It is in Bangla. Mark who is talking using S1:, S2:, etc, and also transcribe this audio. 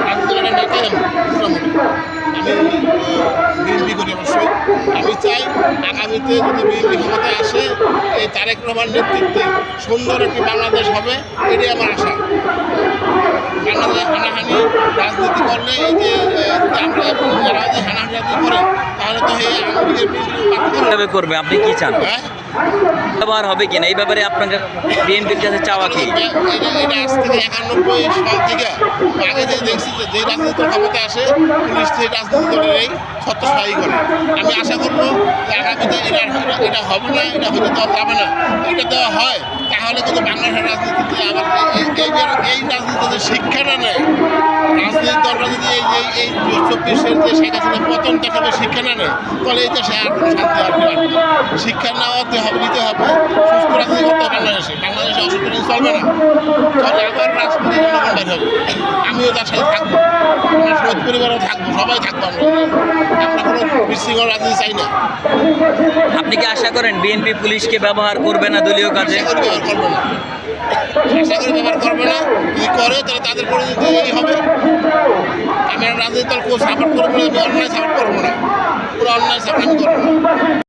S1: রাজনীতির একটা নেতাই আমি মোটামুটি। আমি বিএনপি করি অবশ্যই। আমি চাই আগামীতে যদি বিএনপি ক্ষমতায় আসে এই তারেক রহমান নেতৃত্বে সুন্দর একটি বাংলাদেশ হবে, এটাই আমার আশা। বাংলাদেশে হানাহানি রাজনীতি করলে এই যে আমরা যারা যে হানাহানি রাজনীতি করে তাহলে তো এই আওয়ামী লীগের
S2: করবে আপনি কি চান?
S1: হ্যাঁ,
S2: ব্যবহার হবে কিনা এই ব্যাপারে আপনাকে বিএনপির কাছে চাওয়া কি?
S1: এটা আজ থেকে 91 সাল থেকে আগে যে দেখছি যে রাজনীতি ক্ষমতা আসে পুলিশ সেই রাজনীতি দলের এই ছত্রছায়াই করে। আমি আশা করবো যে আগামীতে এটা হবে না, এটা হতে দেওয়া যাবে না। এটা দেওয়া হয় তাহলে কিন্তু বাংলাদেশের রাজনীতিতে আবার এই রাজনীতিতে শিক্ষাটা নেয়। রাজনৈতিক দলটা যদি এই 24-এর যে শেখ হাসিনা পতন দেখাবে শিক্ষা না নেয় তাহলে এই দেশে আর কোনো শান্তি আসবে না। শিক্ষা নেওয়াতে হবে, নিতে হবে, সুস্থ রাজনীতি করতে হবে। বাংলাদেশে অসুস্থ চলবে না। চলে আবার রাজনীতি জনগণ বের হবে, আমিও তার সাথে থাকবো, আমার শহীদ পরিবারও থাকবো, সবাই থাকবো। আমরা কোনো বিশৃঙ্খল রাজনীতি চাই না।
S2: আপনি কি আশা করেন বিএনপি পুলিশকে ব্যবহার করবে না দলীয় কাজে?
S1: আশা করি ব্যবহার করবো না, আশা করি ব্যবহার করবে না। যদি করে তাহলে তাদের পরিণতি এই হবে। আমি রাজনীতি দল সাপোর্ট করবো না, আমি অন্যায় সাপোর্ট করবো না, পুরো অন্যায় সাপোর্ট আমি করবো না।